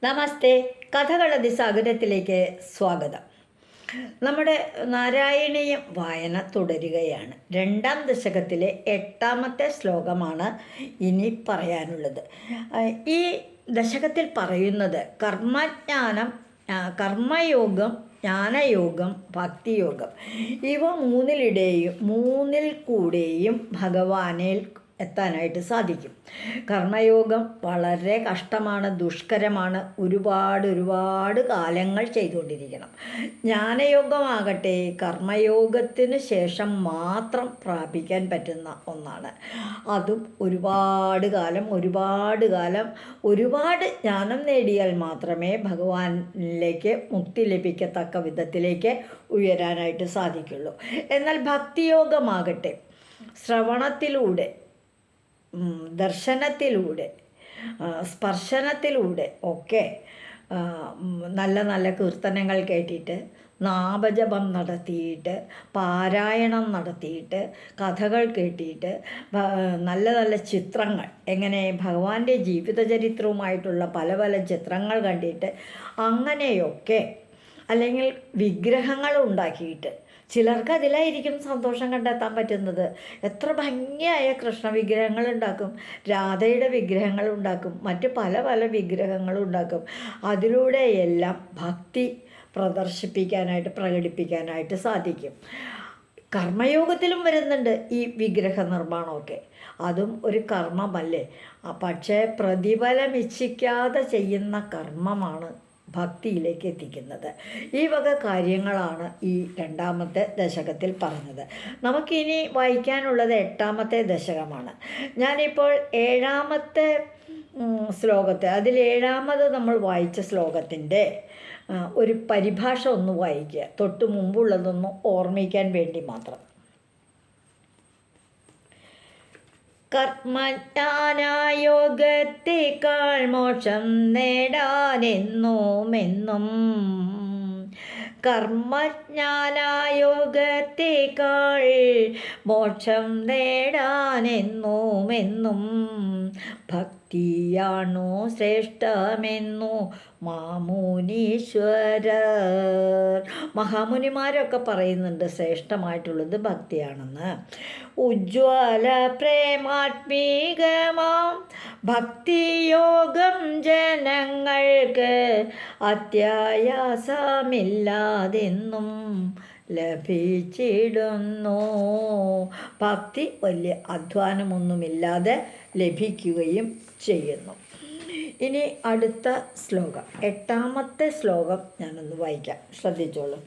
നമസ്തേ. കഥകളതിസാഗരത്തിലേക്ക് സ്വാഗതം. നമ്മുടെ നാരായണീയം വായന തുടരുകയാണ്. 2-ാം ദശകത്തിലെ 8-ാമത്തെ ശ്ലോകമാണ് ഇനി പറയാനുള്ളത്. ഈ ദശകത്തിൽ പറയുന്നത് കർമ്മജ്ഞാനം, കർമ്മയോഗം, ജ്ഞാനയോഗം, ഭക്തിയോഗം, ഇവ മൂന്നിൽ കൂടെയും ഭഗവാനിൽ എത്താനായിട്ട് സാധിക്കും. കർമ്മയോഗം വളരെ കഷ്ടമാണ്, ദുഷ്കരമാണ്, ഒരുപാട് കാലങ്ങൾ ചെയ്തുകൊണ്ടിരിക്കണം. ജ്ഞാനയോഗമാകട്ടെ കർമ്മയോഗത്തിന് ശേഷം മാത്രം പ്രാപിക്കാൻ പറ്റുന്ന ഒന്നാണ്. അതും ഒരുപാട് കാലം ഒരുപാട് ജ്ഞാനം നേടിയാൽ മാത്രമേ ഭഗവാനിലേക്ക് മുക്തി ലഭിക്കത്തക്ക വിധത്തിലേക്ക് ഉയരാനായിട്ട് സാധിക്കുള്ളൂ. എന്നാൽ ഭക്തിയോഗമാകട്ടെ ശ്രവണത്തിലൂടെ, ദർശനത്തിലൂടെ, സ്പർശനത്തിലൂടെ ഒക്കെ നല്ല കീർത്തനങ്ങൾ കേട്ടിട്ട്, നാമജപം നടത്തിയിട്ട്, പാരായണം നടത്തിയിട്ട്, കഥകൾ കേട്ടിട്ട്, നല്ല ചിത്രങ്ങൾ, എങ്ങനെ ഭഗവാന്റെ ജീവിതചരിത്രവുമായിട്ടുള്ള പല ചിത്രങ്ങൾ കണ്ടിട്ട്, അങ്ങനെയൊക്കെ, അല്ലെങ്കിൽ വിഗ്രഹങ്ങൾ ഉണ്ടാക്കിയിട്ട്, ചിലർക്ക് അതിലായിരിക്കും സന്തോഷം കണ്ടെത്താൻ പറ്റുന്നത്. എത്ര ഭംഗിയായ കൃഷ്ണ വിഗ്രഹങ്ങൾ ഉണ്ടാക്കും, രാധയുടെ വിഗ്രഹങ്ങൾ ഉണ്ടാക്കും, മറ്റ് പല വിഗ്രഹങ്ങളും ഉണ്ടാക്കും. അതിലൂടെയെല്ലാം ഭക്തി പ്രകടിപ്പിക്കാനായിട്ട് സാധിക്കും. കർമ്മയോഗത്തിലും വരുന്നുണ്ട് ഈ വിഗ്രഹ നിർമ്മാണമൊക്കെ. അതും ഒരു കർമ്മമല്ലേ. പക്ഷേ പ്രതിഫലമിച്ഛിക്കാതെ ചെയ്യുന്ന കർമ്മമാണ് ഭക്തിയിലേക്ക് എത്തിക്കുന്നത്. ഈ വക കാര്യങ്ങളാണ് ഈ 2-ാമത്തെ ദശകത്തിൽ പറഞ്ഞത്. നമുക്കിനി വായിക്കാനുള്ളത് 8-ാമത്തെ ദശകമാണ്. ഞാനിപ്പോൾ 7-ാമത്തെ ശ്ലോകത്തെ, അതിൽ 7-ാമത് നമ്മൾ വായിച്ച ശ്ലോകത്തിൻ്റെ ഒരു പരിഭാഷ ഒന്ന് വായിക്കുക, തൊട്ട് മുമ്പുള്ളതൊന്ന് ഓർമ്മിക്കാൻ വേണ്ടി മാത്രം. കർമ്മജ്ഞാനയോഗത്തേക്കാൾ മോക്ഷം നേടാനെന്നുമെന്നും, കർമ്മജ്ഞാനയോഗത്തേക്കാൾ മോക്ഷം നേടാനെന്നുമെന്നും ഭക്തിയാണോ ശ്രേഷ്ഠമെന്നു മാമുനീശ്വരർ. മഹാമുനിമാരൊക്കെ പറയുന്നുണ്ട് ശ്രേഷ്ഠമായിട്ടുള്ളത് ഭക്തിയാണെന്ന്. ഉജ്ജ്വല പ്രേമാത്മീകമാം ഭക്തിയോഗം ജനങ്ങൾക്ക് അത്യായാസമില്ലാതെന്നും ലഭിച്ചിടുന്നു. ഭക്തി വലിയ അധ്വാനമൊന്നുമില്ലാതെ ലഭിക്കുകയും ചെയ്യുന്നു. ഇനി അടുത്ത ശ്ലോകം, 8-ാമത്തെ ശ്ലോകം ഞാനൊന്ന് വായിക്കാം, ശ്രദ്ധിച്ചോളൂ.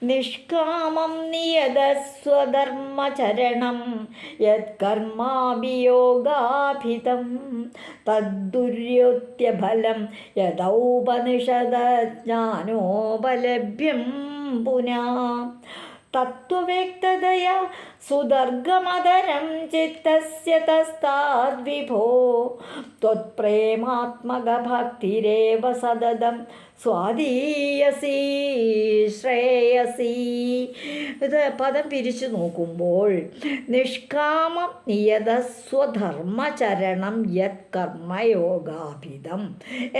നിഷ്കാമം നിയതസ്വധർമ്മചരണം യത്കർമാഭിയോഗാഭിതം തദ്ദുര്യോത്യഫലം യഥൗപനിഷദജ്ഞാനോപലഭ്യം പുനാ തത്വവേക്തതയാ സുദർഗമതരം ചിത്തസ്യ തസ്താദ്വിഭോ ത്വത്പ്രേമാത്മകഭക്തിരേവ സതതം സ്വാധീയസി ശ്രേയസി. ഇത് പദം പിരിച്ചു നോക്കുമ്പോൾ നിഷ്കാമം നിയതസ്വധർമ്മചരണം യത് കർമ്മയോഗാഭിതം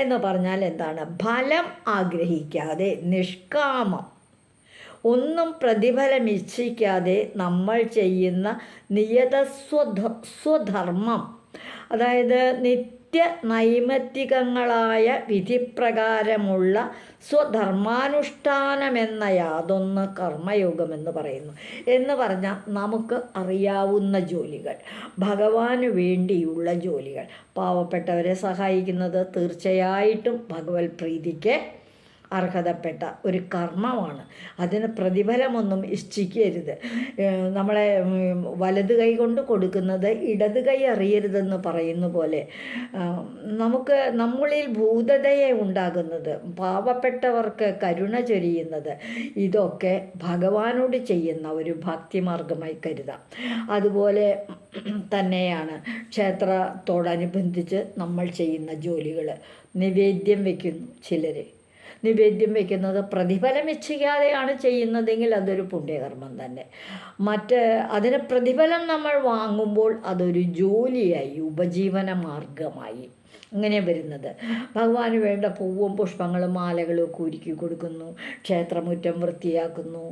എന്ന് പറഞ്ഞാൽ എന്താണ്? ഫലം ആഗ്രഹിക്കാതെ, നിഷ്കാമം, ഒന്നും പ്രതിഫലമിച്ഛിക്കാതെ നമ്മൾ ചെയ്യുന്ന സ്വധർമ്മം, അതായത് നിത്യ നൈമിത്തികങ്ങളായ വിധിപ്രകാരമുള്ള സ്വധർമാനുഷ്ഠാനമെന്ന യാതൊന്ന് കർമ്മയോഗമെന്ന് പറയുന്നു. എന്ന് പറഞ്ഞാൽ നമുക്ക് അറിയാവുന്ന ജോലികൾ, ഭഗവാന് വേണ്ടിയുള്ള ജോലികൾ, പാവപ്പെട്ടവരെ സഹായിക്കുന്നത് തീർച്ചയായിട്ടും ഭഗവത് പ്രീതിക്ക് അർഹതപ്പെട്ട ഒരു കർമ്മമാണ്. അതിന് പ്രതിഫലമൊന്നും ഇച്ഛിക്കരുത്. നമ്മളെ വലത് കൈ കൊണ്ട് കൊടുക്കുന്നത് ഇടത് കൈ അറിയരുതെന്ന് പറയുന്ന പോലെ നമ്മളിൽ ഭൂതതയെ ഉണ്ടാകുന്നത്, പാവപ്പെട്ടവർക്ക് കരുണ ചൊരിയുന്നത്, ഇതൊക്കെ ഭഗവാനോട് ചെയ്യുന്ന ഒരു ഭക്തിമാർഗമായി കരുതാം. അതുപോലെ തന്നെയാണ് ക്ഷേത്രത്തോടനുബന്ധിച്ച് നമ്മൾ ചെയ്യുന്ന ജോലികൾ. നിവേദ്യം വയ്ക്കുന്നു ചിലർ, നിവേദ്യം വയ്ക്കുന്നത് പ്രതിഫലം ഇച്ഛിക്കാതെയാണ് ചെയ്യുന്നതെങ്കിൽ അതൊരു പുണ്യകർമ്മം തന്നെ. അതിന് പ്രതിഫലം നമ്മൾ വാങ്ങുമ്പോൾ അതൊരു ജോലിയായി, ഉപജീവന മാർഗമായി. ഇങ്ങനെ വരുന്നത്. ഭഗവാന് വേണ്ട പൂവും പുഷ്പങ്ങളും മാലകളും ഒക്കെ ഒരുക്കി കൊടുക്കുന്നു, ക്ഷേത്രമുറ്റം വൃത്തിയാക്കുന്നു,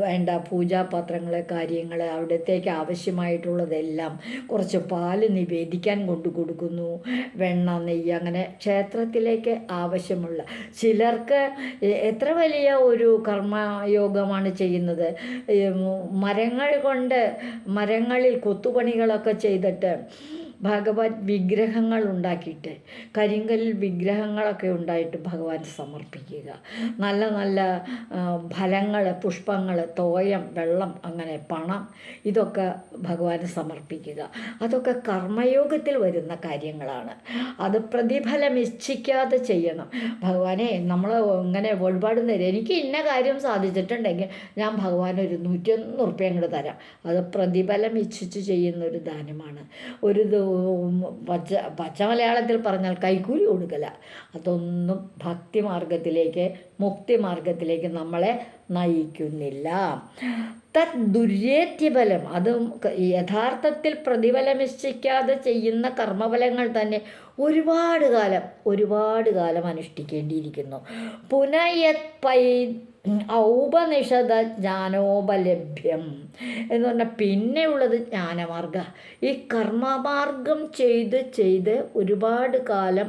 വേണ്ട പൂജാപാത്രങ്ങൾ കാര്യങ്ങൾ അവിടത്തേക്ക് ആവശ്യമായിട്ടുള്ളതെല്ലാം, കുറച്ച് പാല് നിവേദിക്കാൻ കൊണ്ടു കൊടുക്കുന്നു, വെണ്ണ നെയ്യ്, അങ്ങനെ ക്ഷേത്രത്തിലേക്ക് ആവശ്യമുള്ള. ചിലർക്ക് എത്ര വലിയ ഒരു കർമ്മയോഗമാണ് ചെയ്യുന്നത്. മരങ്ങളിൽ കൊത്തുപണികളൊക്കെ ചെയ്തിട്ട് ഭഗവത് വിഗ്രഹങ്ങൾ ഉണ്ടാക്കിയിട്ട്, കരിങ്കല്ലിൽ വിഗ്രഹങ്ങളൊക്കെ ഉണ്ടായിട്ട് ഭഗവാൻ സമർപ്പിക്കുക. നല്ല നല്ല ഫലങ്ങൾ, പുഷ്പങ്ങൾ, തോയം, വെള്ളം, അങ്ങനെ പണം, ഇതൊക്കെ ഭഗവാന് സമർപ്പിക്കുക. അതൊക്കെ കർമ്മയോഗത്തിൽ വരുന്ന കാര്യങ്ങളാണ്. അത് പ്രതിഫലം ഇച്ഛിക്കാതെ ചെയ്യണം. ഭഗവാനെ നമ്മൾ ഇങ്ങനെ ഒരുപാട് നേരം എനിക്ക് ഇന്ന കാര്യം സാധിച്ചിട്ടുണ്ടെങ്കിൽ ഞാൻ ഭഗവാൻ ഒരു 101 ഉറുപ്പ്യ അങ്ങോട്ട് തരാം. അത് പ്രതിഫലം ഇച്ഛിച്ച് ചെയ്യുന്നൊരു ദാനമാണ്. ഒരു പച്ച മലയാളത്തിൽ പറഞ്ഞാൽ കൈക്കൂലി കൊടുക്കല. അതൊന്നും ഭക്തി മാർഗത്തിലേക്ക്, മുക്തി മാർഗത്തിലേക്ക് നമ്മളെ നയിക്കുന്നില്ല. ദുര്യേത്യഫലം, അത് യഥാർത്ഥത്തിൽ പ്രതിഫലം നിശ്ചയിക്കാതെ ചെയ്യുന്ന കർമ്മഫലങ്ങൾ തന്നെ ഒരുപാട് കാലം അനുഷ്ഠിക്കേണ്ടിയിരിക്കുന്നു. ഔപനിഷത ജ്ഞാനോപലഭ്യം എന്ന് പറഞ്ഞാൽ പിന്നെയുള്ളത് ജ്ഞാനമാർഗ. ഈ കർമ്മമാർഗം ചെയ്ത് ഒരുപാട് കാലം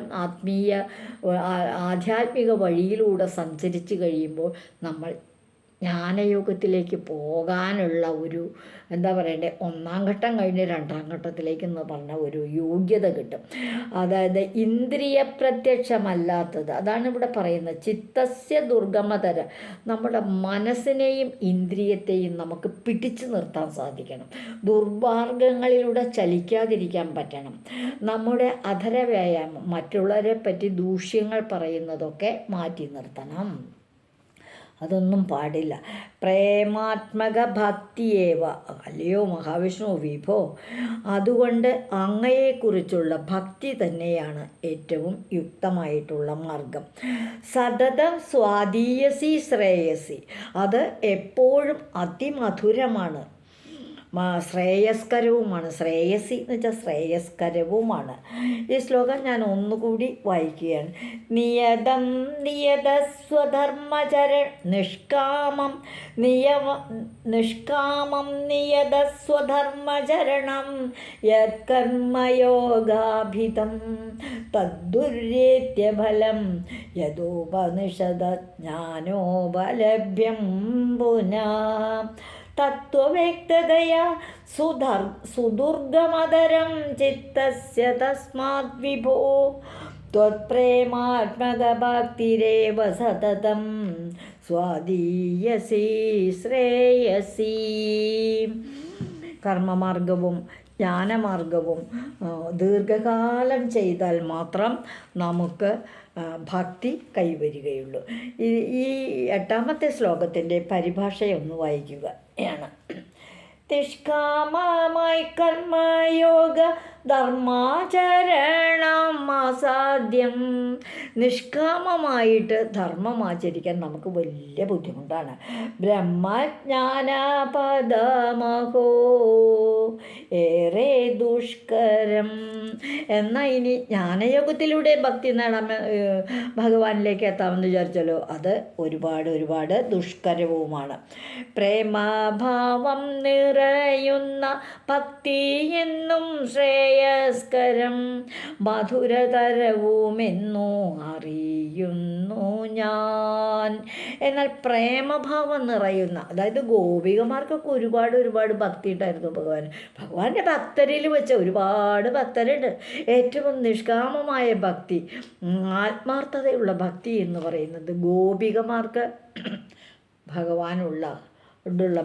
ആധ്യാത്മിക വഴിയിലൂടെ സഞ്ചരിച്ച് കഴിയുമ്പോൾ നമ്മൾ ജ്ഞാനയോഗത്തിലേക്ക് പോകാനുള്ള ഒരു എന്താ പറയണ്ടേ, 1-ാം ഘട്ടം കഴിഞ്ഞ് 2-ാം ഘട്ടത്തിലേക്ക് എന്ന് പറഞ്ഞ ഒരു യോഗ്യത കിട്ടും. അതായത് ഇന്ദ്രിയ പ്രത്യക്ഷമല്ലാത്തത്, അതാണ് ഇവിടെ പറയുന്നത്. ചിത്തസ്യ ദുർഗമതര, നമ്മുടെ മനസ്സിനെയും ഇന്ദ്രിയത്തെയും നമുക്ക് പിടിച്ചു നിർത്താൻ സാധിക്കണം. ദുർമാർഗങ്ങളിലൂടെ ചലിക്കാതിരിക്കാൻ പറ്റണം. നമ്മുടെ അധര വ്യായാമം, മറ്റുള്ളവരെ പറ്റി ദൂഷ്യങ്ങൾ പറയുന്നതൊക്കെ മാറ്റി നിർത്തണം. അതൊന്നും പാടില്ല. പ്രേമാത്മക ഭക്തിയേവ, അല്ലയോ മഹാവിഷ്ണു വിഭോ, അതുകൊണ്ട് അങ്ങയെക്കുറിച്ചുള്ള ഭക്തി തന്നെയാണ് ഏറ്റവും യുക്തമായിട്ടുള്ള മാർഗം. സതതം സ്വാധീയസി ശ്രേയസി, അത് എപ്പോഴും അതിമധുരമാണ്, ശ്രേയസ്കരവുമാണ്. ശ്രേയസി എന്ന് വെച്ചാൽ ശ്രേയസ്കരവുമാണ്. ഈ ശ്ലോകം ഞാൻ ഒന്നുകൂടി വായിക്കുകയാണ്. നിഷ്കാമം നിയതസ്വധർമ്മചരണം യത്കർമ്മയോഗാഭിതം തദ്ദുര്യേത്യഫലം യദോപനിഷദ ജ്ഞാനോപലഭ്യം പുനഃ തത്വവ്യക്തതയാ സുദുർഗമതരം ചിത്തസ്യ തസ്മാത് വിഭോ ത്വത്പ്രേമാത്മകഭക്തിരേവ സതതം സ്വാധീയസി ശ്രേയസി. കർമ്മമാർഗവും ജ്ഞാനമാർഗവും ദീർഘകാലം ചെയ്താൽ മാത്രം നമുക്ക് ഭക്തി കൈവരികയുള്ളൂ. ഈ 8-ാമത്തെ ശ്ലോകത്തിൻ്റെ പരിഭാഷയൊന്ന് വായിക്കുകയാണ്. നിഷ്കാമമായി കർമ്മയോഗ ധർമാചരണം അസാധ്യം. നിഷ്കാമമായിട്ട് ധർമ്മം ആചരിക്കാൻ നമുക്ക് വലിയ ബുദ്ധിമുട്ടാണ്. ബ്രഹ്മജ്ഞാനപദമഹോ ഏറെ ദുഷ്കരം. എന്നാൽ ഇനി ജ്ഞാനയോഗത്തിലൂടെ ഭക്തി നേടാൻ ഭഗവാനിലേക്ക് എത്താമെന്ന് വിചാരിച്ചാലോ, അത് ഒരുപാട് ദുഷ്കരവുമാണ്. പ്രേമഭാവം നിറയുന്ന ഭക്തി എന്നും ശ്രേയസ്കരം മധുരതരവുമെന്നു അറിയുന്നു ഞാൻ. എന്നാൽ പ്രേമഭാവം നിറയുന്ന, അതായത് ഗോപികമാർക്കൊക്കെ ഒരുപാട് ഭക്തി ഉണ്ടായിരുന്നു ഭഗവാന്റെ ഭക്തരിൽ വെച്ച് ഒരുപാട് ഭക്തരുണ്ട്. ഏറ്റവും നിഷ്കാമമായ ഭക്തി, ആത്മാർത്ഥതയുള്ള ഭക്തി എന്ന് പറയുന്നത് ഗോപികമാർക്ക് ഭഗവാനുള്ള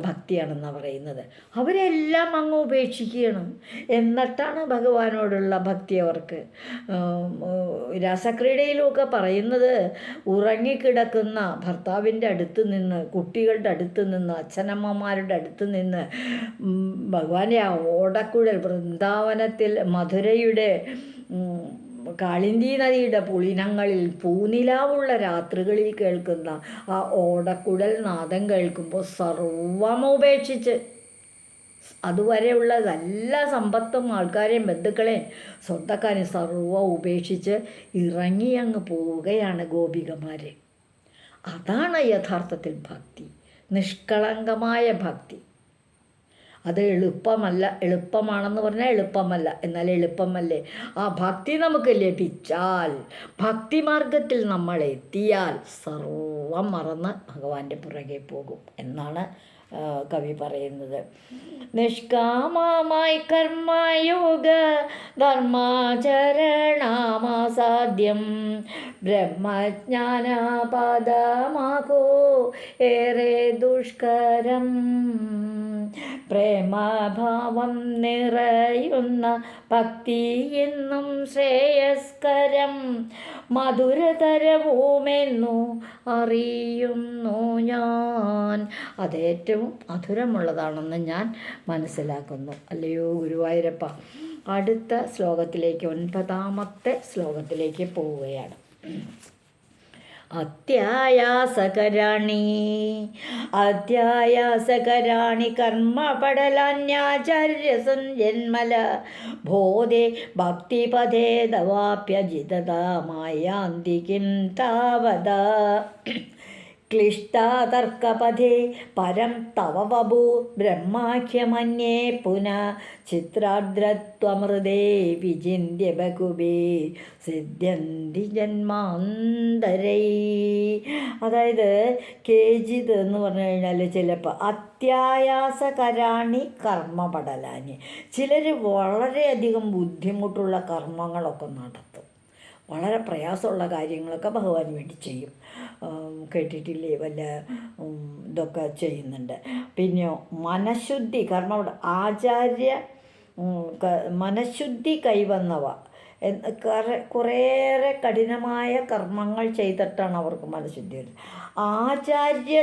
ഭക്തിയാണെന്നാണ് പറയുന്നത്. അവരെല്ലാം അങ്ങ് ഉപേക്ഷിക്കുകയാണ്. എന്നിട്ടാണ് ഭഗവാനോടുള്ള ഭക്തി അവർക്ക്. രാസക്രീഡയിലുമൊക്കെ പറയുന്നത്, ഉറങ്ങിക്കിടക്കുന്ന ഭർത്താവിൻ്റെ അടുത്ത് നിന്ന്, കുട്ടികളുടെ അടുത്ത് നിന്ന്, അച്ഛനമ്മമാരുടെ അടുത്ത് നിന്ന് ഭഗവാന്റെ ആ ഓടക്കുഴൽ, വൃന്ദാവനത്തിൽ മധുരയുടെ കാളിന്തി നദിയുടെ പുളിനങ്ങളിൽ പൂനിലാവുള്ള രാത്രികളിൽ കേൾക്കുന്ന ആ ഓടക്കുഴൽ നാദം കേൾക്കുമ്പോൾ സർവമുപേക്ഷിച്ച് അതുവരെയുള്ള എല്ലാ സമ്പത്തും ആൾക്കാരെയും ബന്ധുക്കളെയും സ്വന്തക്കാരെയും സർവ്വം ഉപേക്ഷിച്ച് ഇറങ്ങി അങ്ങ് പോവുകയാണ് ഗോപികമാർ. അതാണ് യഥാർത്ഥത്തിൽ ഭക്തി, നിഷ്കളങ്കമായ ഭക്തി. അത് എളുപ്പമല്ല, എളുപ്പമാണെന്ന് പറഞ്ഞാൽ എളുപ്പമല്ല, എന്നാൽ എളുപ്പമല്ലേ. ആ ഭക്തി നമുക്ക് ലഭിച്ചാൽ, ഭക്തിമാർഗത്തിൽ നമ്മൾ എത്തിയാൽ സർവം മറന്ന് ഭഗവാന്റെ പുറകെ പോകും എന്നാണ് കവി പറയുന്നത്. നിഷ്കാമമായി കർമ്മയോഗ ധർമാചരണമാസാദ്യം ബ്രഹ്മജ്ഞാനപദമാകോ ഏറെ ദുഷ്കരം. പ്രേമഭാവം നിറയുന്ന ഭക്തി എന്നും ശ്രേയസ്കരം, മധുരതരവുമെന്നു അറിയുന്നു ഞാൻ. അതേറ്റവും മധുരമുള്ളതാണെന്ന് ഞാൻ മനസ്സിലാക്കുന്നു. അല്ലയോ ഗുരുവായൂരപ്പ. അടുത്ത ശ്ലോകത്തിലേക്ക്, 9ാമത്തെ ശ്ലോകത്തിലേക്ക് പോവുകയാണ്. അധ്യായാസകരാണി കർമ്മപടലാന്യാചാര്യസഞ്ജന്മല ബോധേ ഭക്തിപഥേതവാപ്യജിതമായാന്തി കിം താവത. ക്ലിഷ്ടാതർക്കപഥേ പരം തവ വപു ബ്രഹ്മാഖ്യമന്യേ പുനഃ ചിത്രാർദ്രത്വമൃതേ വിചിന്യ ബഹുബേ സിദ്ധ്യന്തി ജന്മാന്തരൈ. അതായത് കേജിത് എന്ന് പറഞ്ഞു കഴിഞ്ഞാൽ ചിലപ്പോൾ അത്യായാസകരാണി കർമ്മപടലാനി, ചിലർ വളരെയധികം ബുദ്ധിമുട്ടുള്ള കർമ്മങ്ങളൊക്കെ നടത്തും. വളരെ പ്രയാസമുള്ള കാര്യങ്ങളൊക്കെ ഭഗവാന് വേണ്ടി ചെയ്യും. കേട്ടിട്ടില്ലേ, വല്ല ഇതൊക്കെ ചെയ്യുന്നുണ്ട്. പിന്നെയോ മനഃശുദ്ധി ആചാര്യ മനഃശുദ്ധി കൈവന്നവ കുറേയേറെ കഠിനമായ കർമ്മങ്ങൾ ചെയ്തിട്ടാണ് അവർക്ക് മനഃശുദ്ധി വരുന്നത്. ആചാര്യ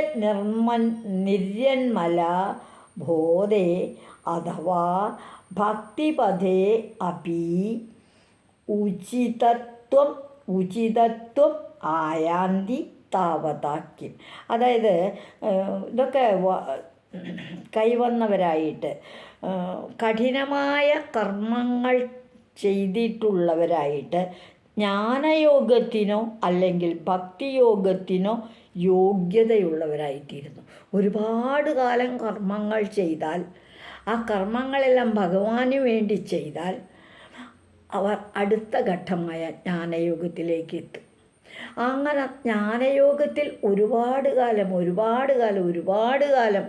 നിര്യന്മല ബോധേ അഥവാ ഭക്തിപഥേ അപി ഉചിതത്വം ആയാന്തി താവതാക്യം. അതായത് ഇതൊക്കെ കൈവന്നവരായിട്ട്, കഠിനമായ കർമ്മങ്ങൾ ചെയ്തിട്ടുള്ളവരായിട്ട് ജ്ഞാനയോഗത്തിനോ അല്ലെങ്കിൽ ഭക്തിയോഗത്തിനോ യോഗ്യതയുള്ളവരായിത്തീരുന്നു. ഒരുപാട് കാലം കർമ്മങ്ങൾ ചെയ്താൽ, ആ കർമ്മങ്ങളെല്ലാം ഭഗവാന് വേണ്ടി ചെയ്താൽ അവർ അടുത്ത ഘട്ടമായ ജ്ഞാനയോഗത്തിലേക്ക് എത്തും. അങ്ങനെ ജ്ഞാനയോഗത്തിൽ ഒരുപാട് കാലം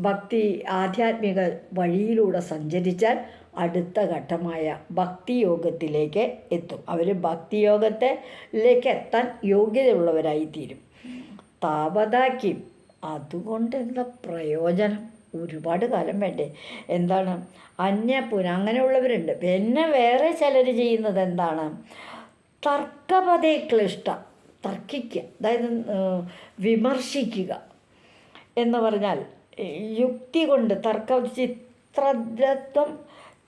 ഭക്തി ആധ്യാത്മിക വഴിയിലൂടെ സഞ്ചരിച്ചാൽ അടുത്ത ഘട്ടമായ ഭക്തിയോഗത്തിലേക്ക് എത്തും. അവർ ഭക്തിയോഗത്തിലേക്ക് എത്താൻ യോഗ്യതയുള്ളവരായിത്തീരും. താവതാക്യം. അതുകൊണ്ട് എന്താ പ്രയോജനം? ഒരുപാട് കാലം വേണ്ടേ? എന്താണ് അന്യപുന, അങ്ങനെയുള്ളവരുണ്ട്. പിന്നെ വേറെ ചിലർ ചെയ്യുന്നത് എന്താണ്? തർക്കപദേ ക്ലിഷ്ട, തർക്കിക്കുക, അതായത് വിമർശിക്കുക എന്ന് പറഞ്ഞാൽ യുക്തി കൊണ്ട്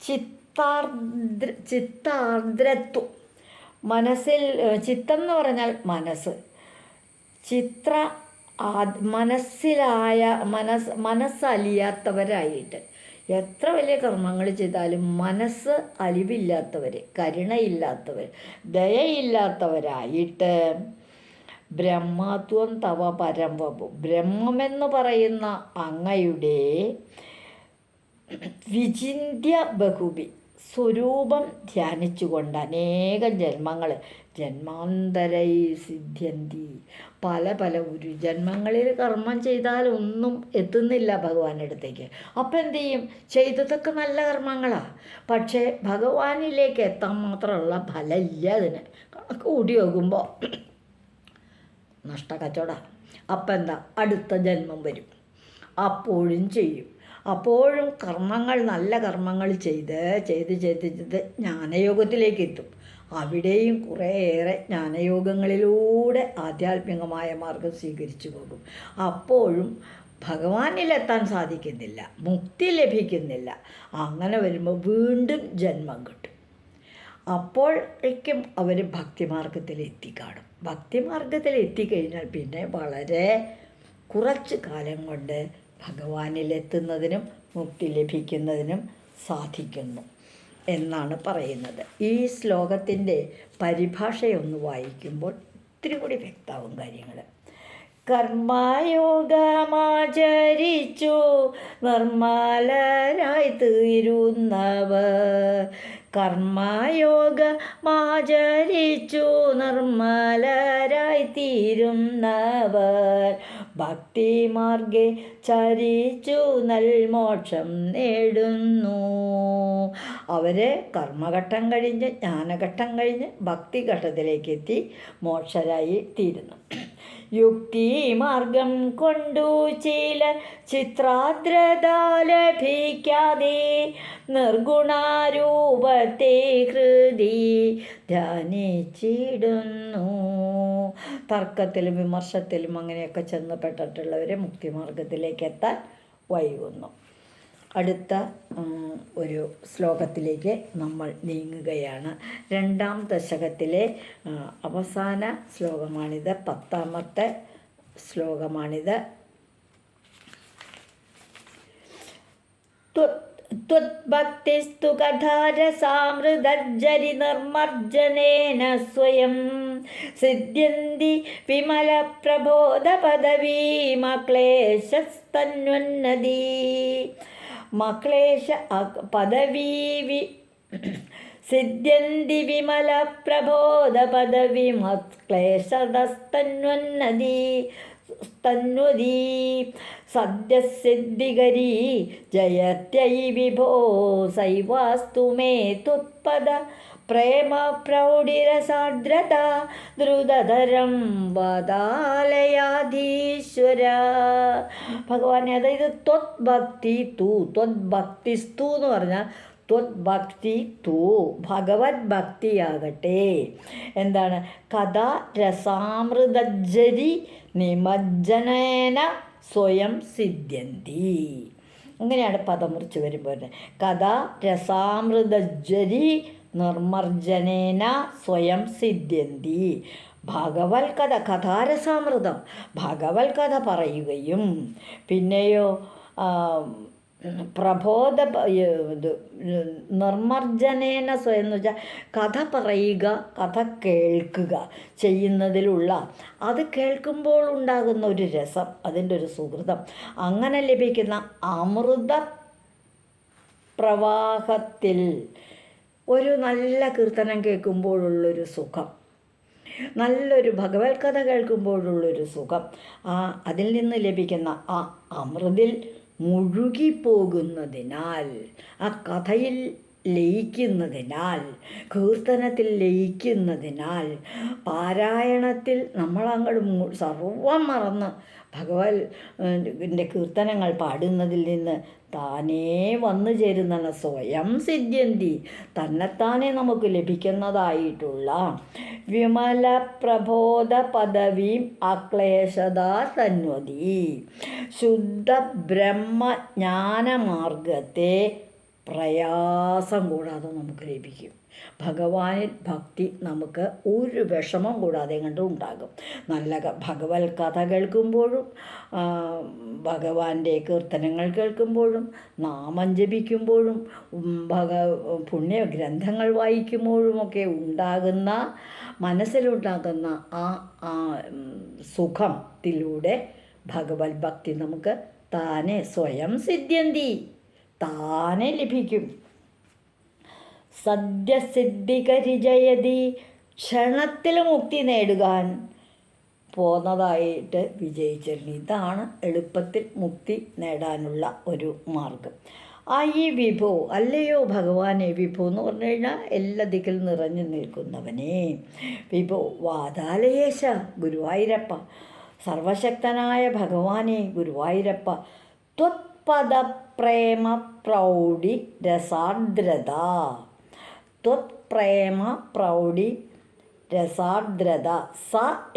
ചിത്താർദ്രത്വം. മനസ്സിൽ ചിത്തം എന്ന് പറഞ്ഞാൽ മനസ്സ്, മനസ്സലിയാത്തവരായിട്ട് എത്ര വലിയ കർമ്മങ്ങൾ ചെയ്താലും മനസ്സ് അലിവില്ലാത്തവർ, കരുണയില്ലാത്തവർ, ദയയില്ലാത്തവരായിട്ട് ബ്രഹ്മത്വം തവ പരം വപു, ബ്രഹ്മമെന്ന് പറയുന്ന അങ്ങയുടെ വിചിന്യ ബഹുബി സ്വരൂപം ധ്യാനിച്ചുകൊണ്ട് അനേകം ജന്മാന്തരൈ സിദ്ധ്യന്തി, പല ഒരു ജന്മങ്ങളിൽ കർമ്മം ചെയ്താൽ ഒന്നും എത്തുന്നില്ല ഭഗവാന്റെ അടുത്തേക്ക്. അപ്പം എന്തു ചെയ്യും? ചെയ്തതൊക്കെ നല്ല കർമ്മങ്ങളാണ്, പക്ഷേ ഭഗവാനിലേക്ക് എത്താൻ മാത്രമുള്ള ഫലമില്ല. അതിന് കണക്ക് കൂടി നോക്കുമ്പോൾ നഷ്ടക്കച്ചവടമാണ്. അപ്പം എന്താ, അടുത്ത ജന്മം വരും, അപ്പോഴും ചെയ്യും. അപ്പോഴും കർമ്മങ്ങൾ, നല്ല കർമ്മങ്ങൾ ചെയ്ത് ജ്ഞാനയോഗത്തിലേക്ക് എത്തും. അവിടെയും കുറേയേറെ ജ്ഞാനയോഗങ്ങളിലൂടെ ആധ്യാത്മികമായ മാർഗം സ്വീകരിച്ചു പോകും. അപ്പോഴും ഭഗവാനിലെത്താൻ സാധിക്കുന്നില്ല, മുക്തി ലഭിക്കുന്നില്ല. അങ്ങനെ വരുമ്പോൾ വീണ്ടും ജന്മം കിട്ടും. അപ്പോഴേക്കും അവർ ഭക്തിമാർഗത്തിൽ എത്തിക്കാണും. ഭക്തിമാർഗത്തിൽ എത്തിക്കഴിഞ്ഞാൽ പിന്നെ വളരെ കുറച്ച് കാലം കൊണ്ട് ഭഗവാനിലെത്തുന്നതിനും മുക്തി ലഭിക്കുന്നതിനും സാധിക്കുന്നു എന്നാണ് പറയുന്നത്. ഈ ശ്ലോകത്തിൻ്റെ പരിഭാഷയൊന്ന് വായിക്കുമ്പോൾ ഇത്തിരി കൂടി വ്യക്തമാവും കാര്യങ്ങൾ. കർമ്മയോഗമാചരിച്ചു നിർമ്മലരായി തീരുന്നവർ, കർമ്മയോഗമാചരിച്ചു നിർമ്മലരായി തീരുന്നവർ, ഭക്തിമാർഗെ ചരിച്ചു നൽമോക്ഷം നേടുന്നു. അവർ കർമ്മഘട്ടം കഴിഞ്ഞ് ജ്ഞാനഘട്ടം കഴിഞ്ഞ് ഭക്തിഘട്ടത്തിലേക്ക് എത്തി മോക്ഷരായി തീരുന്നു. യുക്തി മാർഗം കൊണ്ടു ചില ചിത്രാദ്രത ലഭിക്കാതെ നിർഗുണാരൂപത്തെ ഹൃദി ധ്യാനിച്ചിടുന്നു. തർക്കത്തിലും വിമർശത്തിലും അങ്ങനെയൊക്കെ ചെന്നപ്പെട്ടിട്ടുള്ളവരെ മുക്തിമാർഗത്തിലേക്ക് എത്താൻ വൈകുന്നു. അടുത്ത ഒരു ശ്ലോകത്തിലേക്ക് നമ്മൾ നീങ്ങുകയാണ്. 2-ാം ദശകത്തിലെ അവസാന ശ്ലോകമാണിത്. 10-ാമത്തെ ശ്ലോകമാണിത്. ത്വദ്ഭക്തിസ്തു കഥാരസാമൃതജ്ജരി നിർമർജനേന സ്വയം സിദ്ധ്യന്തി വിമലപ്രബോധപദവീമക്ലേശസ്തന്വന്നതി. മക്ലേശ പദവീ സിദ്ധ്യന്തി വിമലപ്രബോധപദവിമക്ലേശതസ്തന്വന്നതി തന്വതി സദ്യസിദ്ധികരീ ജയത്യൈ വിഭോ സൈവാസ്തു മേ ത്വത്പദ പ്രേമ പ്രൗഢിരസാദ്രത ദ്രുതധരം വദാലയാധീശ്വര. ഭഗവാനെ, അതായത് ത്വദ്ഭക്തിസ്തു എന്ന് പറഞ്ഞാൽ ത്വദ്ഭക്തി തു ഭഗവത് ഭക്തിയാകട്ടെ എന്താണ്? കഥാ രസാമൃതജ്ജരി നിമജ്ജനേന സ്വയം സിദ്ധ്യന്തി. അങ്ങനെയാണ് പദം മുറിച്ച് വരുമ്പോൾ. കഥാ രസാമൃതജ്ജരി നിർമർജനേന സ്വയം സിദ്ധ്യന്തി. ഭഗവത് കഥ, കഥാരസാമൃതം, ഭഗവത് കഥ പറയുകയും പിന്നെയോ നിർമർജനേന സ്വയം എന്ന് വെച്ചാൽ കഥ പറയുക, കഥ കേൾക്കുക ചെയ്യുന്നതിലുള്ള അത് കേൾക്കുമ്പോൾ ഉണ്ടാകുന്ന ഒരു രസം, അതിൻ്റെ ഒരു സുഹൃതം, അങ്ങനെ ലഭിക്കുന്ന അമൃത പ്രവാഹത്തിൽ ഒരു നല്ല കീർത്തനം കേൾക്കുമ്പോഴുള്ളൊരു സുഖം, നല്ലൊരു ഭഗവത് കഥ കേൾക്കുമ്പോഴുള്ളൊരു സുഖം, അതിൽ നിന്ന് ലഭിക്കുന്ന ആ അമൃതിൽ മുഴുകിപ്പോകുന്നതിനാൽ, ആ കഥയിൽ ലയിക്കുന്നതിനാൽ, കീർത്തനത്തിൽ ലയിക്കുന്നതിനാൽ, പാരായണത്തിൽ നമ്മളങ്ങോട്ട് സർവം മറന്ന് ഭഗവാന്റെ കീർത്തനങ്ങൾ പാടുന്നതിൽ നിന്ന് താനേ വന്നു ചേരുന്നതാണ് സ്വയം സിദ്ധ്യന്തി, തന്നെത്താനെ നമുക്ക് ലഭിക്കുന്നതായിട്ടുള്ള വിമല പ്രബോധ പദവിയും അക്ലേശതാ തന്വതി. ശുദ്ധ ബ്രഹ്മജ്ഞാനമാർഗത്തെ പ്രയാസം കൂടാതെ നമുക്ക് ലഭിക്കും. ഭഗവാനിൽ ഭക്തി നമുക്ക് ഒരു വിഷമം കൂടാതെ കണ്ടും ഉണ്ടാകും. നല്ല ഭഗവത് കഥ കേൾക്കുമ്പോഴും ഭഗവാന്റെ കീർത്തനങ്ങൾ കേൾക്കുമ്പോഴും നാമം ജപിക്കുമ്പോഴും പുണ്യഗ്രന്ഥങ്ങൾ വായിക്കുമ്പോഴുമൊക്കെ ഉണ്ടാകുന്ന മനസ്സിലുണ്ടാകുന്ന ആ സുഖത്തിലൂടെ ഭഗവത് ഭക്തി നമുക്ക് താനെ സ്വയം സിദ്ധ്യന്തി, താനെ ലഭിക്കും. സദ്യസിദ്ധികരിജയതി, ക്ഷണത്തിൽ മുക്തി നേടുവാൻ പോന്നതായിട്ട് വിജയിച്ചിരുന്നു. ഇതാണ് എളുപ്പത്തിൽ മുക്തി നേടാനുള്ള ഒരു മാർഗം. ഈ വിഭോ, അല്ലയോ ഭഗവാനെ, വിഭോ എന്ന് പറഞ്ഞു കഴിഞ്ഞാൽ എല്ലാ ദിക്കിൽ നിറഞ്ഞു നിൽക്കുന്നവനെ, വിഭോ വാതാലയേശ ഗുരുവായൂരപ്പ, സർവശക്തനായ ഭഗവാനെ ഗുരുവായൂരപ്പ, ത്വത്പദപ്രേമ പ്രൗഢി രസാർദ്രത, ത്വത്പ്രേമ പ്രൗഢി രസാർദ്രത സ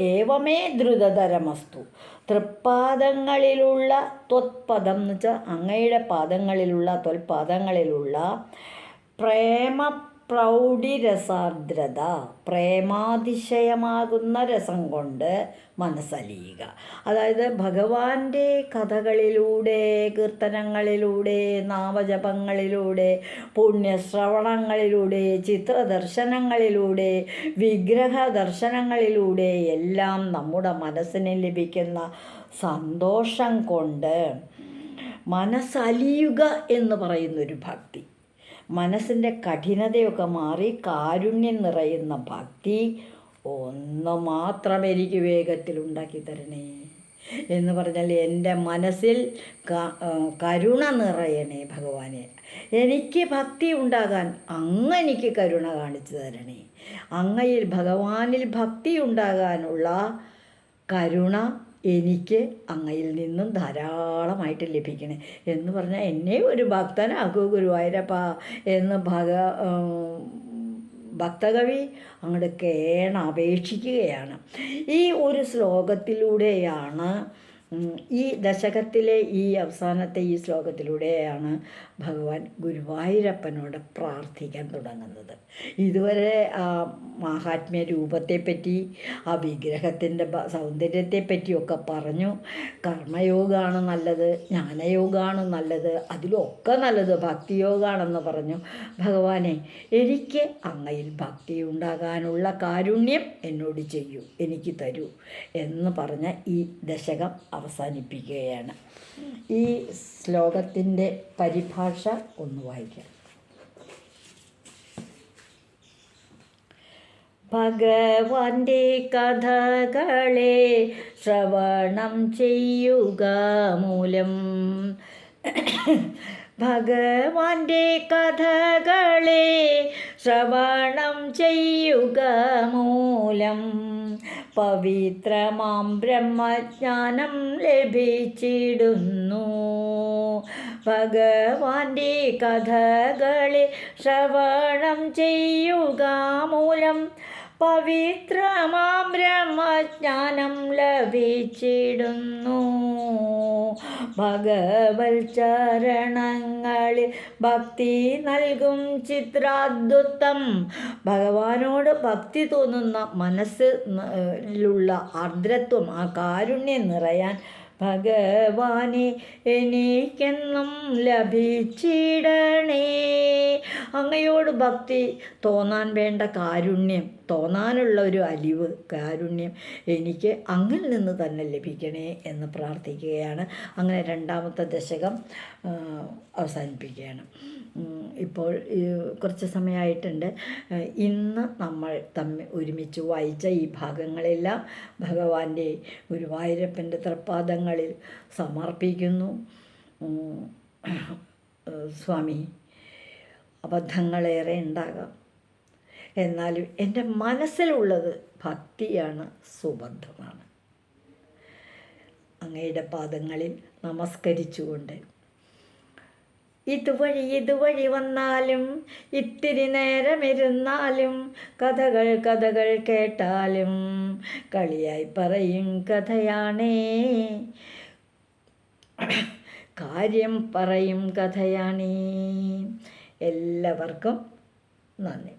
ഏവമേ ദ്രുതതരമസ്തു. തൃപ്പാദങ്ങളിലുള്ള ത്വത്പദം എന്ന് വെച്ചാൽ അങ്ങയുടെ പാദങ്ങളിലുള്ള ത്വൽപാദങ്ങളിലുള്ള പ്രേമ പ്രൗഢിരസാർദ്രത, പ്രേമാതിശയമാകുന്ന രസം കൊണ്ട് മനസ്സലിയുക. അതായത് ഭഗവാന്റെ കഥകളിലൂടെ, കീർത്തനങ്ങളിലൂടെ, നാമജപങ്ങളിലൂടെ, പുണ്യശ്രവണങ്ങളിലൂടെ, ചിത്രദർശനങ്ങളിലൂടെ, വിഗ്രഹ ദർശനങ്ങളിലൂടെ എല്ലാം നമ്മുടെ മനസ്സിന് ലഭിക്കുന്ന സന്തോഷം കൊണ്ട് മനസ്സലിയുക എന്ന് പറയുന്നൊരു ഭക്തി, മനസ്സിൻ്റെ കഠിനതയൊക്കെ മാറി കാരുണ്യം നിറയുന്ന ഭക്തി ഒന്ന് മാത്രം എനിക്ക് വേഗത്തിൽ ഉണ്ടാക്കി തരണേ എന്ന് പറഞ്ഞാൽ എൻ്റെ മനസ്സിൽ കരുണ നിറയണേ ഭഗവാനെ. എനിക്ക് ഭക്തി ഉണ്ടാകാൻ അങ്ങ് എനിക്ക് കരുണ കാണിച്ചു തരണേ. അങ്ങയിൽ ഭഗവാനിൽ ഭക്തി ഉണ്ടാകാനുള്ള കരുണ എനിക്ക് അങ്ങയിൽ നിന്നും ധാരാളമായിട്ട് ലഭിക്കണേ എന്ന് പറഞ്ഞാൽ എന്നെ ഒരു ഭക്തനാക്കൂ ഗുരുവായൂരപ്പ എന്ന് ഭക്തകവി അങ്ങോട്ട് അപേക്ഷിക്കുകയാണ്. ഈ ഒരു ശ്ലോകത്തിലൂടെയാണ്, ഈ ദശകത്തിലെ ഈ അവസാനത്തെ ഈ ശ്ലോകത്തിലൂടെയാണ് ഭഗവാൻ ഗുരുവായൂരപ്പനോട് പ്രാർത്ഥിക്കാൻ തുടങ്ങുന്നത്. ഇതുവരെ ആ മാഹാത്മ്യ രൂപത്തെപ്പറ്റി, ആ വിഗ്രഹത്തിൻ്റെ സൗന്ദര്യത്തെപ്പറ്റിയൊക്കെ പറഞ്ഞു. കർമ്മയോഗമാണ് നല്ലത്, ജ്ഞാനയോഗമാണ് നല്ലത്, അതിലൊക്കെ നല്ലത് ഭക്തിയോഗമാണെന്ന് പറഞ്ഞു. ഭഗവാനെ, എനിക്ക് അങ്ങയിൽ ഭക്തി ഉണ്ടാകാനുള്ള കാരുണ്യം എന്നോട് ചെയ്യൂ, എനിക്ക് തരൂ എന്ന് പറഞ്ഞ ഈ ദശകം അവസാനിപ്പിക്കുകയാണ്. ഈ ശ്ലോകത്തിൻ്റെ പരിഭാഷ ഒന്ന് വായിക്കാം. ഭഗവാന്റെ കഥകളെ ശ്രവണം ചെയ്യുക മൂലം, ഭഗവാന്റെ കഥകളെ ശ്രവണം ചെയ്യുക മൂലം പവിത്രമാം ബ്രഹ്മജ്ഞാനം ലഭിച്ചിടുന്നു. ഭഗവാന്റെ കഥകളെ ശ്രവണം ചെയ്യുക മൂലം പവിത്രമാം ബ്രഹ്മജ്ഞാനം ലഭിച്ചിടുന്നു. ഭഗവത് ചരണങ്ങളിൽ ഭക്തി നൽകും ചിത്രാദ്ഭുതം, ഭഗവാനോട് ഭക്തി തോന്നുന്ന മനസ്സിലുള്ള ആർദ്രത്വം, ആ കാരുണ്യം നിറയാൻ ഭഗവാനെ എനിക്കെന്നും ലഭിച്ചിടണേ. അങ്ങയോട് ഭക്തി തോന്നാൻ വേണ്ട കാരുണ്യം, തോന്നാനുള്ള ഒരു അലിവ്, കാരുണ്യം എനിക്ക് അങ്ങിൽ നിന്ന് തന്നെ ലഭിക്കണേ എന്ന് പ്രാർത്ഥിക്കുകയാണ്. അങ്ങനെ രണ്ടാമത്തെ ദശകം അവസാനിപ്പിക്കുകയാണ്. ഇപ്പോൾ കുറച്ച് സമയമായിട്ടുണ്ട്. ഇന്ന് നമ്മൾ ഒരുമിച്ച് വായിച്ച ഈ ഭാഗങ്ങളെല്ലാം ഭഗവാന്റെ ഗുരുവായൂരപ്പൻ്റെ തൃപ്പാദങ്ങളിൽ സമർപ്പിക്കുന്നു. സ്വാമി, അബദ്ധങ്ങളേറെ ഉണ്ടാകാം, എന്നാലും എൻ്റെ മനസ്സിലുള്ളത് ഭക്തിയാണ്, സുബന്ധമാണ്. അങ്ങയുടെ പാദങ്ങളിൽ നമസ്കരിച്ചുകൊണ്ട് ഇതുവഴി വന്നാലും ഇത്തിരി നേരമിരുന്നാലും കഥകൾ കേട്ടാലും കളിയായി പറയും കഥയാണേ, കാര്യം പറയും കഥയാണേ. എല്ലാവർക്കും നന്ദി.